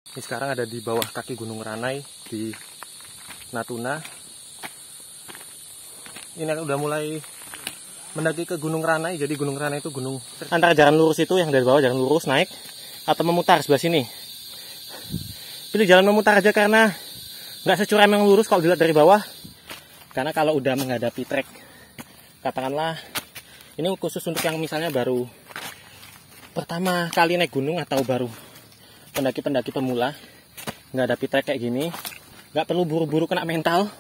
Ini sekarang ada di bawah kaki Gunung Ranai di Natuna. Ini udah mulai mendaki ke Gunung Ranai. Jadi Gunung Ranai itu gunung antara jalan lurus itu yang dari bawah, jalan lurus naik atau memutar sebelah sini. Pilih jalan memutar aja karena nggak securam yang lurus kalau dilihat dari bawah. Karena kalau udah menghadapi trek, katakanlah ini khusus untuk yang misalnya baru pertama kali naik gunung atau baru pendaki-pendaki pemula, menghadapi trek kayak gini, nggak perlu buru-buru kena mental,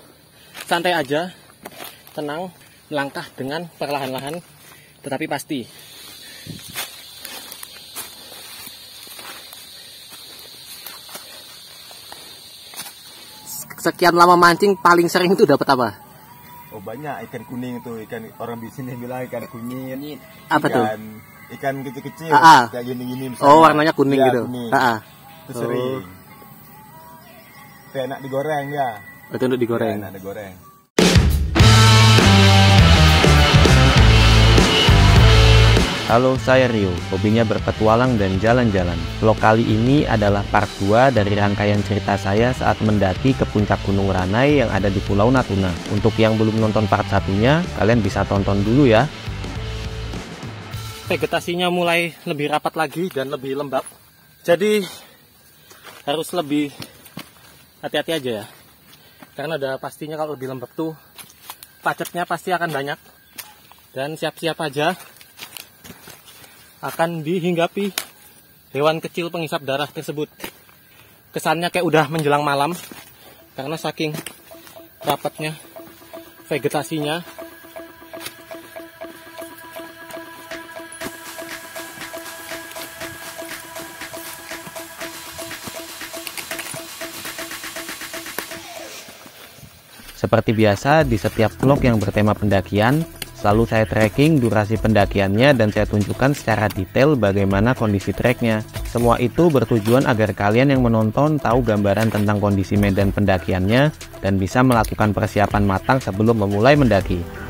santai aja, tenang, melangkah dengan perlahan-lahan, tetapi pasti. Sekian lama mancing, paling sering itu dapat apa? Oh banyak, ikan kuning tuh, ikan orang di sini bilang ikan kunyit. Apa tuh? Ikan kecil-kecil, kayak gini-gini misalnya. Oh warnanya kuning ya, gitu? Kuning. Itu Oh. sering. Itu enak digoreng ya. Itu untuk digoreng? Ya, enak digoreng. Halo, saya Rio, hobinya berpetualang dan jalan-jalan. Vlog kali ini adalah part 2 dari rangkaian cerita saya saat mendaki ke puncak Gunung Ranai yang ada di Pulau Natuna. Untuk yang belum nonton part 1-nya, kalian bisa tonton dulu ya. Vegetasinya mulai lebih rapat lagi dan lebih lembab. Jadi harus lebih hati-hati aja ya. Karena udah pastinya kalau lebih lembab tuh pacetnya pasti akan banyak. Dan siap-siap aja akan dihinggapi hewan kecil penghisap darah tersebut. Kesannya kayak udah menjelang malam karena saking rapatnya vegetasinya. Seperti biasa, di setiap vlog yang bertema pendakian, selalu saya tracking durasi pendakiannya dan saya tunjukkan secara detail bagaimana kondisi treknya. Semua itu bertujuan agar kalian yang menonton tahu gambaran tentang kondisi medan pendakiannya dan bisa melakukan persiapan matang sebelum memulai mendaki.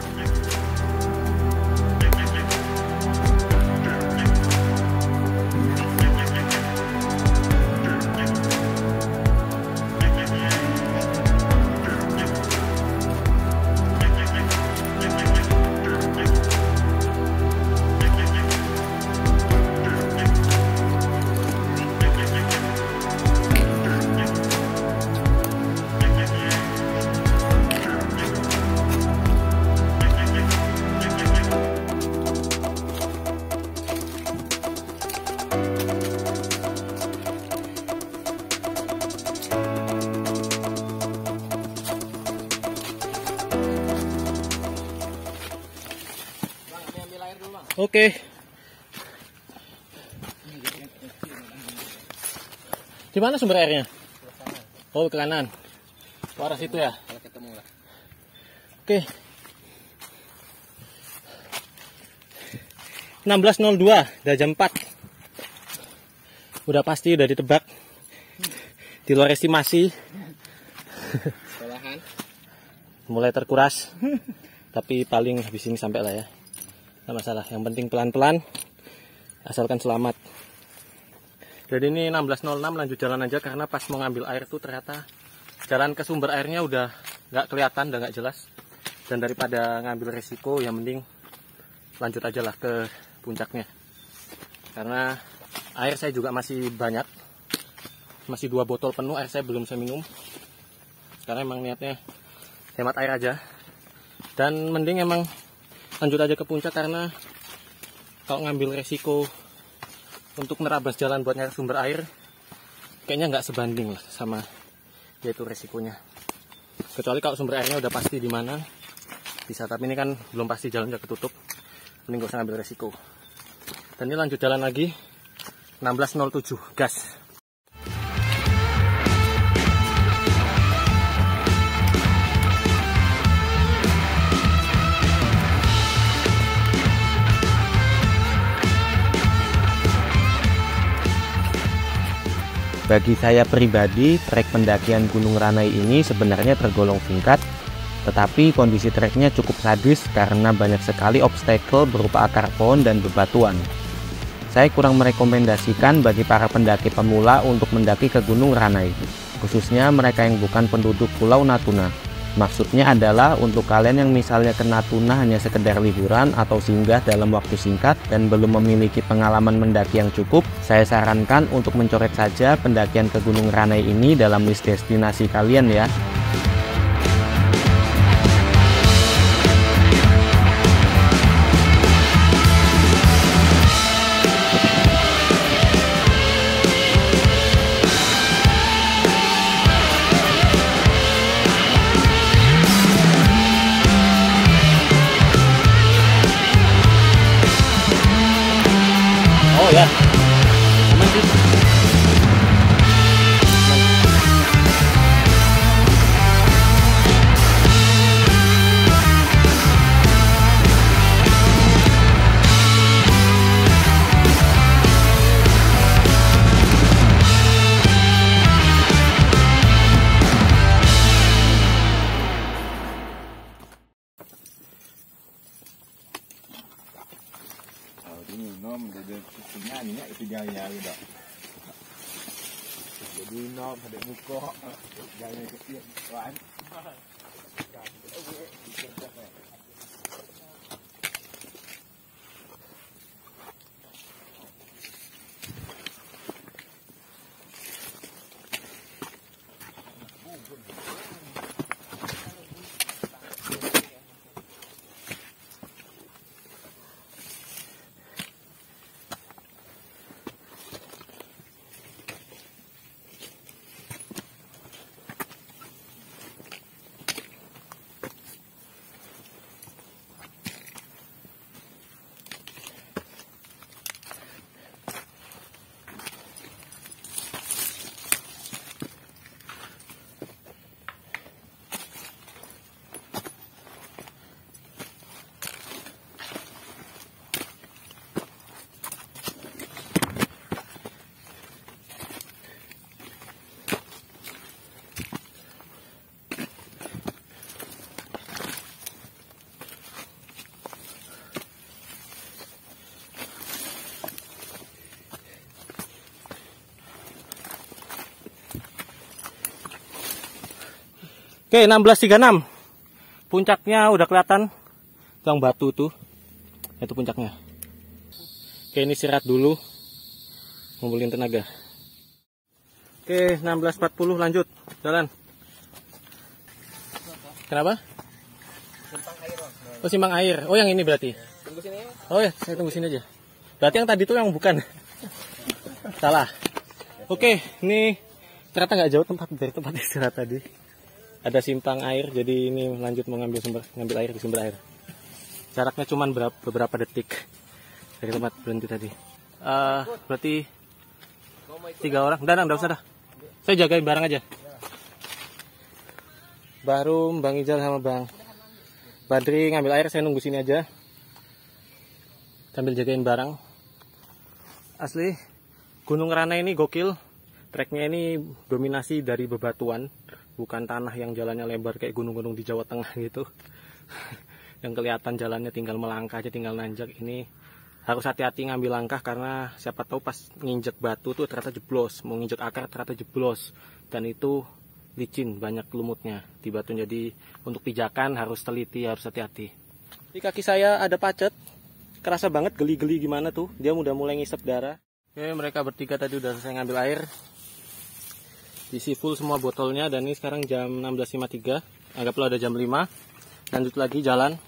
Oke. Di mana sumber airnya? Oh, ke kanan. Ke arah situ ya? Oke. 16.02, udah jam 4. Udah pasti udah ditebak. Di luar estimasi. Mulai terkuras. Tapi paling habis ini sampai lah ya. Nggak masalah, yang penting pelan-pelan asalkan selamat. Jadi ini 16.06 lanjut jalan aja karena pas mau ngambil air tuh ternyata jalan ke sumber airnya udah nggak kelihatan, udah nggak jelas. Dan daripada ngambil resiko, yang mending lanjut aja lah ke puncaknya. Karena air saya juga masih banyak, masih 2 botol penuh air saya belum saya minum. Karena emang niatnya hemat air aja. Dan mending emang lanjut aja ke puncak karena kalau ngambil resiko untuk nerabas jalan buat nyari sumber air kayaknya nggak sebanding lah sama yaitu resikonya. Kecuali kalau sumber airnya udah pasti di mana bisa, tapi ini kan belum pasti, jalan udah ketutup, mending gak usah ngambil resiko. Dan ini lanjut jalan lagi 16.07 gas. Bagi saya pribadi, trek pendakian Gunung Ranai ini sebenarnya tergolong singkat, tetapi kondisi treknya cukup sadis karena banyak sekali obstacle berupa akar pohon dan bebatuan. saya kurang merekomendasikan bagi para pendaki pemula untuk mendaki ke Gunung Ranai, khususnya mereka yang bukan penduduk Pulau Natuna. Maksudnya adalah untuk kalian yang misalnya ke Natuna hanya sekedar liburan atau singgah dalam waktu singkat dan belum memiliki pengalaman mendaki yang cukup, saya sarankan untuk mencoret saja pendakian ke Gunung Ranai ini dalam list destinasi kalian ya. Oh ya, aman sih. Nom dia punya ni itu gaya dah. Jadi nom ada muka gaya kecil kan. Oke, 1636. Puncaknya udah kelihatan. Yang batu tuh. Itu puncaknya. Oke, ini istirahat dulu. Ngumpulin tenaga. Oke, 1640 lanjut. Jalan. Kenapa? Oh, simpang air. Oh, yang ini berarti. Tunggu sini. Oh ya, saya tunggu sini aja. Berarti yang tadi tuh yang bukan. Salah. Oke, ini ternyata nggak jauh dari tempat istirahat tadi. Ada simpang air, jadi ini lanjut ngambil air di sumber air. Jaraknya cuma beberapa detik dari tempat berhenti tadi. Berarti 3 orang. Udah usah dah. Saya jagain barang aja. Baru Bang Ijal sama Bang Badri ngambil air, saya nunggu sini aja sambil jagain barang. Asli Gunung Ranai ini gokil. Treknya ini dominasi dari bebatuan, bukan tanah yang jalannya lebar kayak gunung-gunung di Jawa Tengah gitu. Yang kelihatan jalannya tinggal melangkah aja, tinggal nanjak. Ini harus hati-hati ngambil langkah karena siapa tahu pas nginjek batu tuh ternyata jeblos, mau nginjek akar ternyata jeblos, dan itu licin, banyak lumutnya di batu. Jadi untuk pijakan harus teliti, harus hati-hati. Di kaki saya ada pacet, kerasa banget geli-geli gimana tuh, dia udah mulai ngisep darah. Oke, mereka bertiga tadi udah selesai ngambil air, diisi full semua botolnya, dan ini sekarang jam 16.53, anggaplah ada jam 5. Lanjut lagi jalan.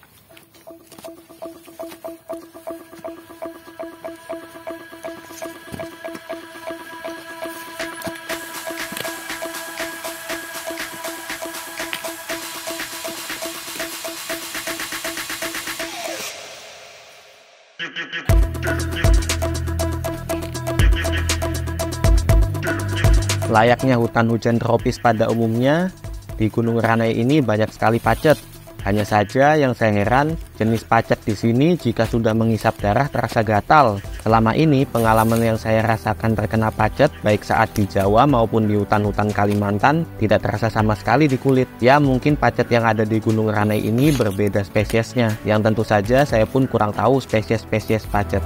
Layaknya hutan hujan tropis pada umumnya, di Gunung Ranai ini banyak sekali pacet. Hanya saja yang saya heran, jenis pacet di sini jika sudah mengisap darah terasa gatal. Selama ini pengalaman yang saya rasakan terkena pacet baik saat di Jawa maupun di hutan-hutan Kalimantan tidak terasa sama sekali di kulit. Ya mungkin pacet yang ada di Gunung Ranai ini berbeda spesiesnya, yang tentu saja saya pun kurang tahu spesies-spesies pacet.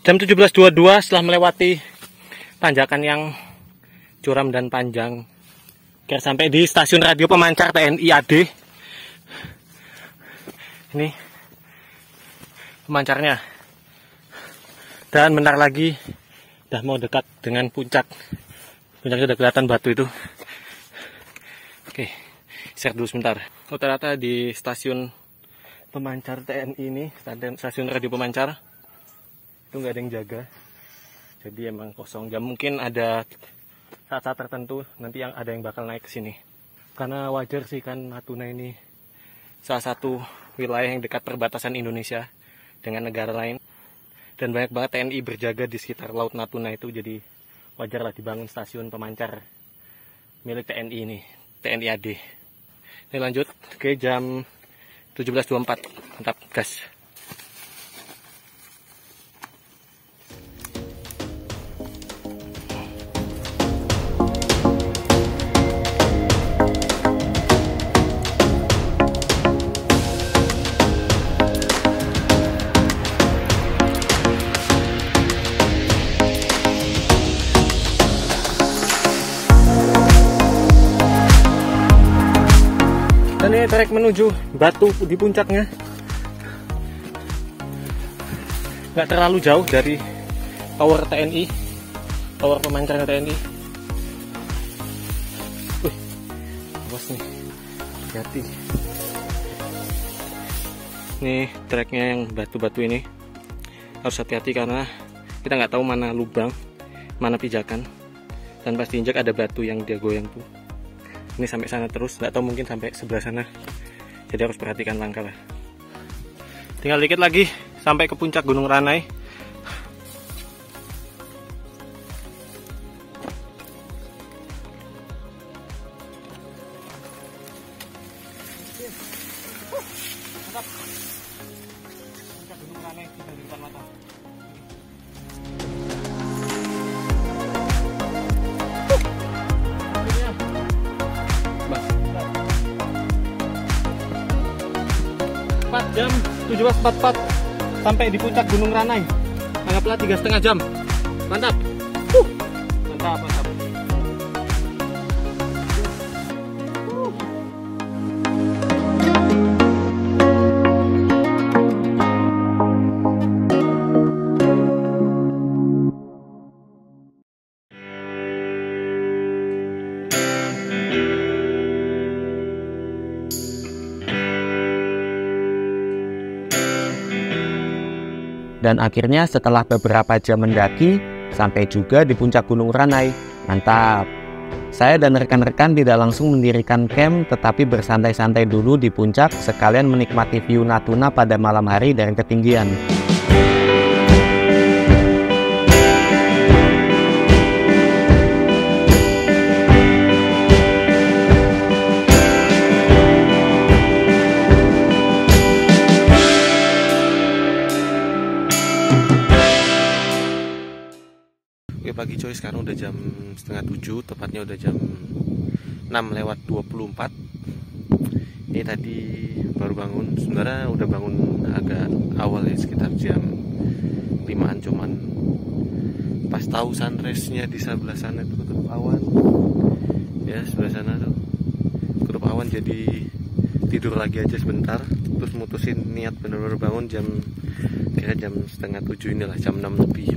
Jam 17.22 setelah melewati tanjakan yang curam dan panjang. Kira sampai di stasiun radio pemancar TNI AD. Ini pemancarnya. Dan bentar lagi udah mau dekat dengan puncak. Puncaknya udah kelihatan batu itu. Oke, share dulu sebentar. Oh, ternyata di stasiun pemancar TNI ini, stasiun radio pemancar, itu nggak ada yang jaga. Jadi emang kosong. Jam mungkin ada saat-saat tertentu nanti yang ada yang bakal naik ke sini. Karena wajar sih kan, Natuna ini salah satu wilayah yang dekat perbatasan Indonesia dengan negara lain. Dan banyak banget TNI berjaga di sekitar Laut Natuna itu, jadi wajarlah dibangun stasiun pemancar milik TNI ini, TNI AD. Ini lanjut ke jam 17.24, mantap, gas. Dan ini trek menuju batu di puncaknya. Nggak terlalu jauh dari tower TNI, tower pemancarnya TNI. Wih, awas nih, hati-hati. Nih treknya yang batu-batu ini harus hati-hati karena kita nggak tahu mana lubang, mana pijakan, dan pas diinjak ada batu yang dia goyang tuh. Ini sampai sana terus, nggak tahu mungkin sampai sebelah sana. Jadi harus perhatikan langkah lah. Tinggal dikit lagi sampai ke puncak Gunung Ranai. Mantap. Puncak Gunung Ranai sudah di depan mata. Jam 17.44 sampai di puncak Gunung Ranai. Anggaplah 3,5 jam. Mantap. Mantap, mantap. Dan akhirnya setelah beberapa jam mendaki, sampai juga di puncak Gunung Ranai. Mantap! Saya dan rekan-rekan tidak langsung mendirikan camp, tetapi bersantai-santai dulu di puncak, sekalian menikmati view Natuna pada malam hari dari ketinggian. Pagi coy, sekarang udah jam 6:30, tepatnya udah jam 6:24. Ini tadi baru bangun, sebenarnya udah bangun agak awal ya, sekitar jam 5-an, cuman pas tahu sunrise-nya di sebelah sana itu ketutup awan. Ya, sebelah sana tuh ketutup awan, jadi tidur lagi aja sebentar, terus mutusin niat bener-bener bangun kira jam 6:30 inilah, jam 6 lebih.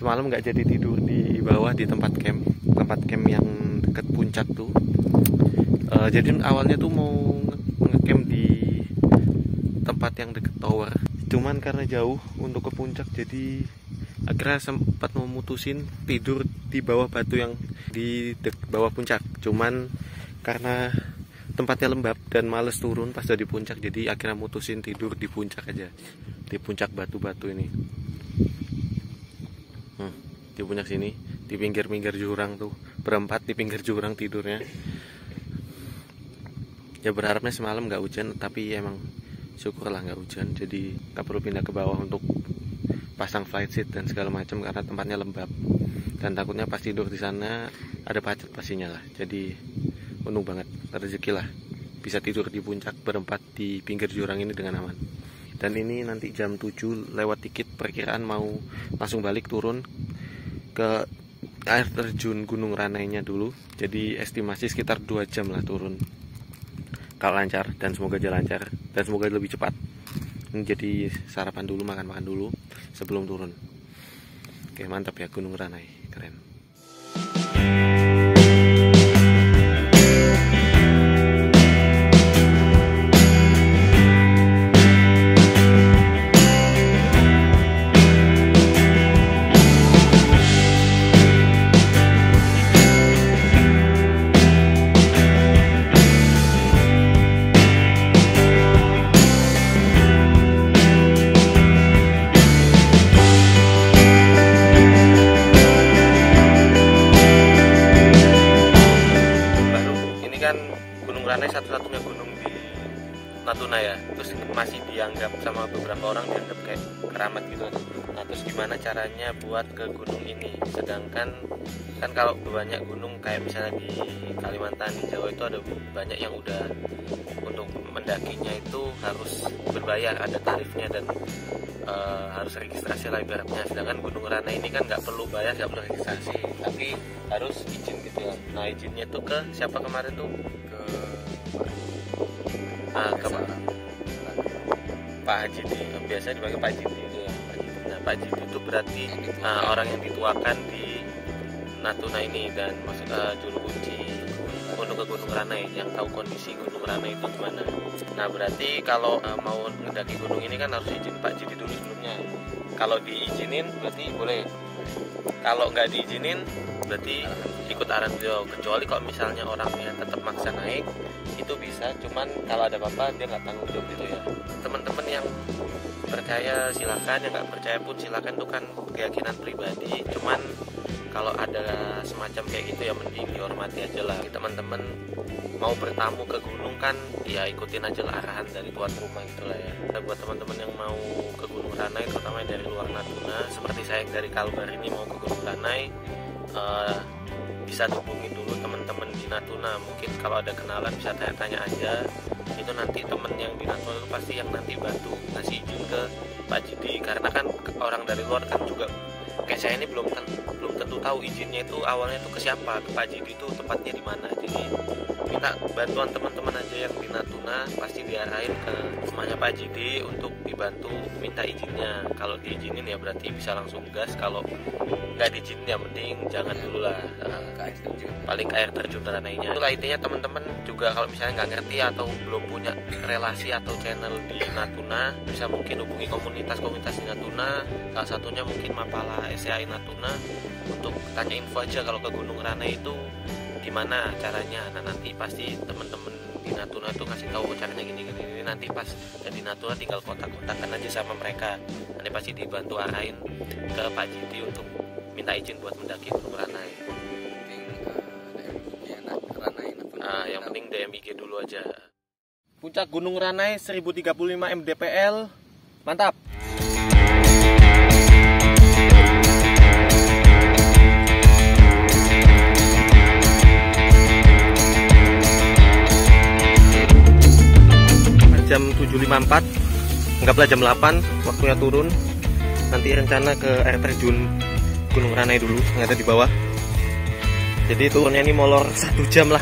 Semalam nggak jadi tidur di bawah di tempat camp yang dekat puncak tuh. Jadi awalnya tuh mau ngecamp di tempat yang deket tower, cuman karena jauh untuk ke puncak, jadi akhirnya sempat memutusin tidur di bawah batu yang di bawah puncak. Cuman karena tempatnya lembab dan males turun pas udah di puncak, jadi akhirnya mutusin tidur di puncak aja, di puncak batu-batu ini. Di puncak sini, di pinggir-pinggir jurang tuh, berempat di pinggir jurang tidurnya. Ya berharapnya semalam nggak hujan, tapi emang syukurlah nggak hujan, jadi nggak perlu pindah ke bawah untuk pasang flight seat dan segala macam karena tempatnya lembab. Dan takutnya pas tidur di sana ada pacet pastinya lah. Jadi untung banget, rezeki lah bisa tidur di puncak berempat di pinggir jurang ini dengan aman. Dan ini nanti jam 7 lewat dikit perkiraan mau langsung balik turun ke air terjun Gunung Ranainya dulu. Jadi estimasi sekitar 2 jam lah turun kalau lancar, dan semoga aja lancar dan semoga lebih cepat. Ini jadi sarapan dulu, makan-makan dulu sebelum turun. Oke, mantap ya Gunung Ranai, keren. Gunung Ranai satu-satunya gunung di Natuna ya, terus masih dianggap sama beberapa orang dianggap kayak keramat gitu. Nah, terus gimana caranya buat ke gunung ini? Sedangkan kan kalau banyak gunung kayak misalnya di Kalimantan, di Jawa itu ada banyak yang udah untuk mendakinya itu harus berbayar, ada tarifnya dan harus registrasi lah ibaratnya. Sedangkan Gunung Ranai ini kan nggak perlu bayar, nggak perlu registrasi, tapi harus izin gitu ya. Nah, izinnya tuh ke siapa kemarin tuh? Ke Pak Haji, biasanya dipanggil Pak Haji itu ya. Nah, Pak Haji itu berarti orang yang dituakan di Natuna ini, dan maksud juru kunci untuk ke Gunung Ranai, yang tahu kondisi Gunung Ranai itu gimana. Nah, berarti kalau mau mendaki gunung ini kan harus izin Pak Jidi dulu sebelumnya. Kalau diizinin berarti boleh, kalau nggak diizinin berarti ikut arahan beliau. Kecuali kalau misalnya orangnya tetap maksa naik, itu bisa, cuman kalau ada apa-apa dia nggak tanggung jawab gitu ya. Teman-teman yang percaya silakan, yang nggak percaya pun silakan, itu kan keyakinan pribadi. Cuman kalau ada semacam kayak gitu ya mending dihormati aja lah. Teman-teman mau bertamu ke gunung kan ya ikutin aja lah arahan dari tuan rumah gitu lah ya. Nah, buat teman-teman yang mau ke Gunung Ranai, terutama dari luar Natuna, seperti saya yang dari Kalbar ini mau ke Gunung Ranai, bisa hubungi dulu teman-teman di Natuna. Mungkin kalau ada kenalan bisa tanya-tanya aja. Itu nanti temen yang di Natuna itu pasti yang nanti bantu ngasih izin ke Pak Jidi, karena kan orang dari luar kan juga kayak saya ini belum tentu tahu izinnya itu awalnya itu ke siapa, ke Pak Jidi itu tempatnya di mana. Jadi minta bantuan teman-teman aja yang di Natuna, pasti diarahin ke rumahnya Pak Jidi untuk dibantu minta izinnya. Kalau diizinin ya berarti bisa langsung gas, kalau nggak diizinin ya mending jangan dulu lah, paling ke air terjun Ranainya. Itulah intinya teman-teman juga, kalau misalnya nggak ngerti atau belum punya relasi atau channel di Natuna, bisa mungkin hubungi komunitas-komunitas di Natuna, salah satunya mungkin Mapala SCI Natuna, untuk tanya info aja kalau ke Gunung Ranai itu gimana caranya. Nah, nanti pasti teman-teman di Natuna tuh kasih tahu caranya gini. Nanti pas di Natuna tinggal kontak-kontakan aja sama mereka, nanti pasti dibantu arahin ke Pak Jidi untuk minta izin buat mendaki Gunung Ranai. Nah, yang penting DMIG dulu aja. Puncak Gunung Ranai 1035 mdpl, mantap. Jam 7.54, anggaplah jam 8 waktunya turun. Nanti rencana ke air terjun Gunung Ranai dulu yang ada di bawah. Jadi turunnya ini molor 1 jam lah,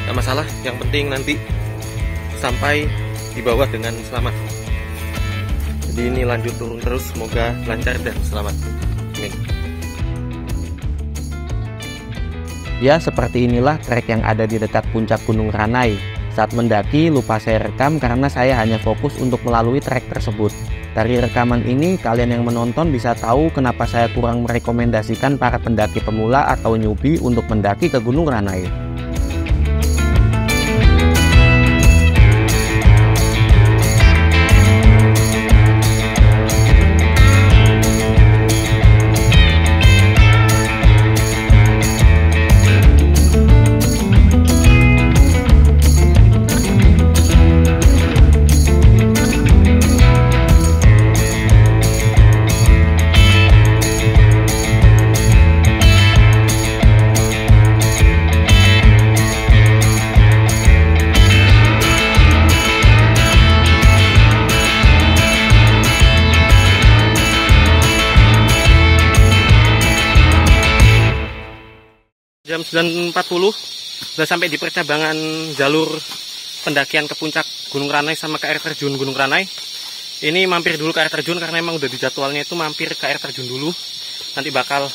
gak masalah, yang penting nanti sampai di bawah dengan selamat. Jadi ini lanjut turun terus, semoga lancar dan selamat. Amin. Ya, seperti inilah trek yang ada di dekat puncak Gunung Ranai. Saat mendaki lupa saya rekam karena saya hanya fokus untuk melalui trek tersebut. Dari rekaman ini kalian yang menonton bisa tahu kenapa saya kurang merekomendasikan para pendaki pemula atau newbie untuk mendaki ke Gunung Ranai. Jam 9.40 sudah sampai di percabangan jalur pendakian ke puncak Gunung Ranai sama ke air terjun Gunung Ranai. Ini mampir dulu ke air terjun karena memang udah di jadwalnya itu mampir ke air terjun dulu. Nanti bakal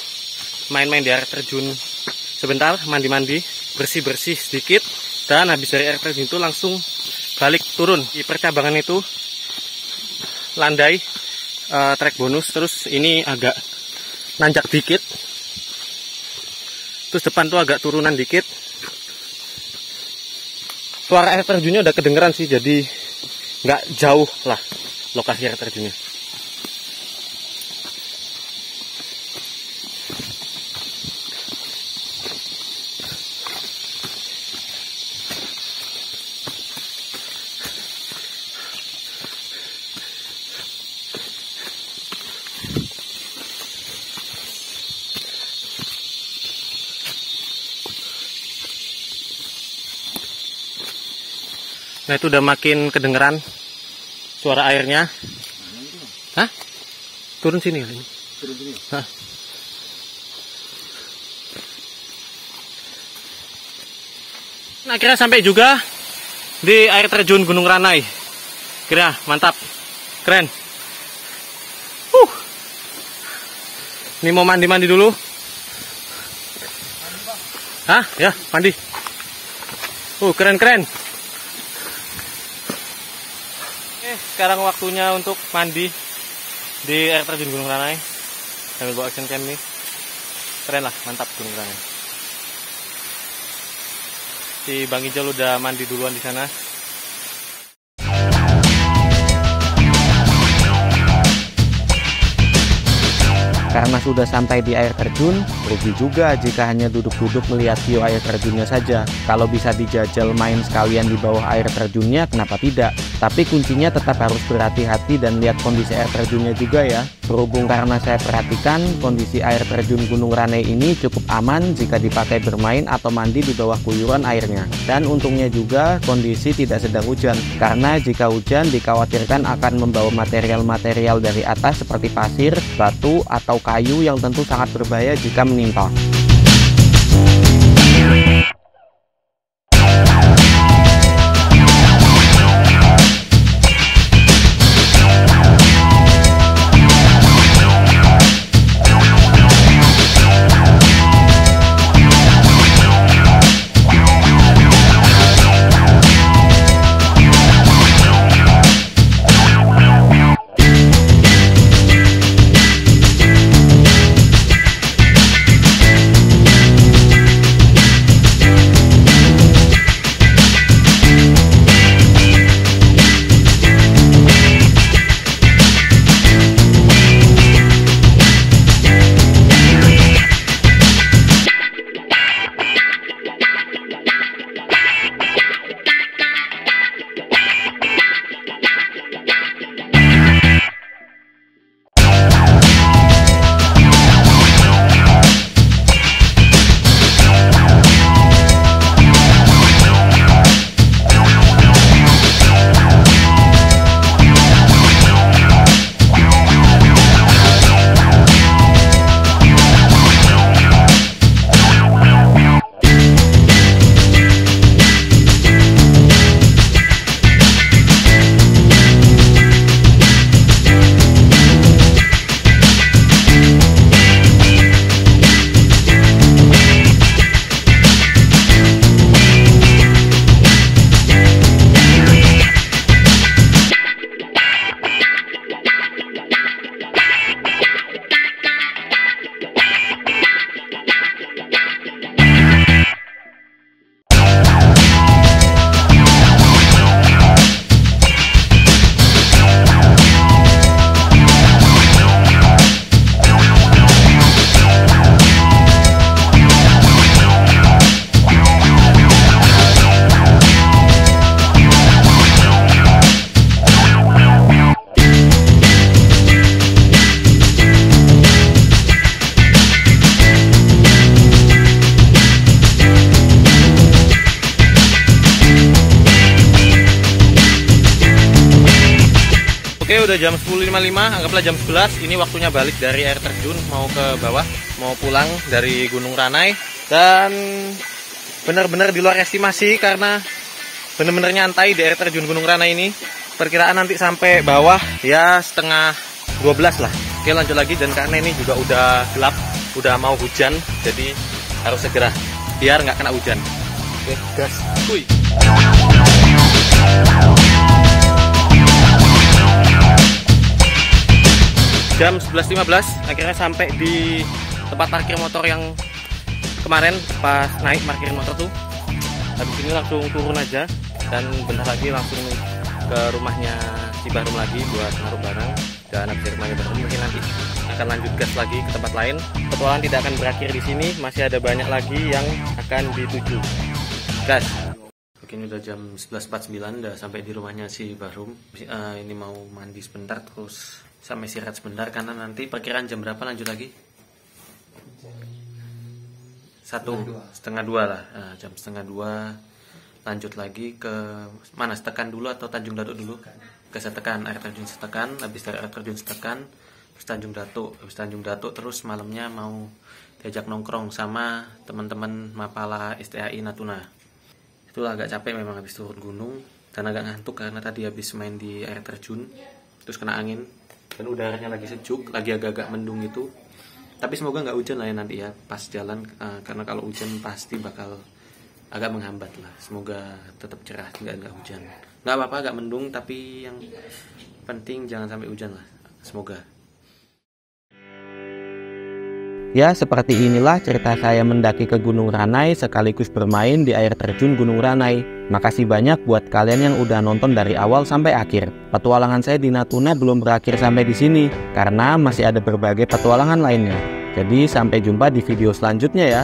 main-main di air terjun sebentar, mandi-mandi, bersih-bersih sedikit, dan habis dari air terjun itu langsung balik turun. Di percabangan itu landai trek bonus, terus ini agak nanjak dikit. Terus depan tuh agak turunan dikit. Suara air terjunnya udah kedengeran sih, jadi nggak jauh lah lokasi air terjunnya. Nah itu udah makin kedengeran suara airnya. Hah? Turun sini. Turun sini. Hah? Nah akhirnya sampai juga di air terjun Gunung Ranai. Kira mantap, keren. Ini mau mandi-mandi dulu. Hah? Ya mandi. Keren-keren. Sekarang waktunya untuk mandi di air terjun Gunung Ranai sambil bawa action cam nih. Keren lah, mantap Gunung Ranai. Si Bang Ijal udah mandi duluan di sana. Karena sudah sampai di air terjun, rugi juga jika hanya duduk-duduk melihat view air terjunnya saja. Kalau bisa dijajal main sekalian di bawah air terjunnya, kenapa tidak? Tapi kuncinya tetap harus berhati-hati dan lihat kondisi air terjunnya juga ya. Berhubung karena saya perhatikan, kondisi air terjun Gunung Ranai ini cukup aman jika dipakai bermain atau mandi di bawah guyuran airnya. Dan untungnya juga kondisi tidak sedang hujan, karena jika hujan dikhawatirkan akan membawa material-material dari atas seperti pasir, batu, atau kayu yang tentu sangat berbahaya jika menimpa. Oke, udah jam 10.55, anggaplah jam 11. Ini waktunya balik dari air terjun, mau ke bawah, mau pulang dari Gunung Ranai. Dan benar-benar di luar estimasi karena benar-benar nyantai di air terjun Gunung Ranai ini. Perkiraan nanti sampai bawah ya setengah 12 lah. Oke, lanjut lagi, dan karena ini juga udah gelap, udah mau hujan, jadi harus segera biar nggak kena hujan. Oke, gas. Wih. Jam 11.15 akhirnya sampai di tempat parkir motor yang kemarin pas naik parkir motor tuh. Habis ini langsung turun aja dan bentar lagi langsung ke rumahnya si Bahrum lagi buat naruh barang. Dan habis dari rumahnya Bahrum mungkin nanti akan lanjut gas lagi ke tempat lain. Petualangan tidak akan berakhir di sini, masih ada banyak lagi yang akan dituju. Gas. Ini udah jam 11.49, udah sampai di rumahnya si Bahrum. Ini mau mandi sebentar terus sampai istirahat sebentar karena nanti perkiraan jam berapa lanjut lagi? Setengah dua lah. Nah, jam setengah dua lanjut lagi ke mana? Setekan dulu atau Tanjung Datuk dulu? Ke Setekan, air terjun Setekan. Habis dari air terjun Setekan terus Tanjung Datuk. Habis Tanjung Datuk terus malamnya mau diajak nongkrong sama teman-teman Mapala STAI Natuna. Itu agak capek memang habis turun gunung dan agak ngantuk karena tadi habis main di air terjun terus kena angin dan udaranya lagi sejuk, lagi agak-agak mendung gitu. Tapi semoga nggak hujan lah ya nanti ya pas jalan, karena kalau hujan pasti bakal agak menghambat lah. Semoga tetap cerah, nggak hujan. Nggak apa-apa agak mendung, tapi yang penting jangan sampai hujan lah. Semoga. Ya, seperti inilah cerita saya mendaki ke Gunung Ranai sekaligus bermain di air terjun Gunung Ranai. Makasih banyak buat kalian yang udah nonton dari awal sampai akhir. Petualangan saya di Natuna belum berakhir sampai di sini, karena masih ada berbagai petualangan lainnya. Jadi sampai jumpa di video selanjutnya ya.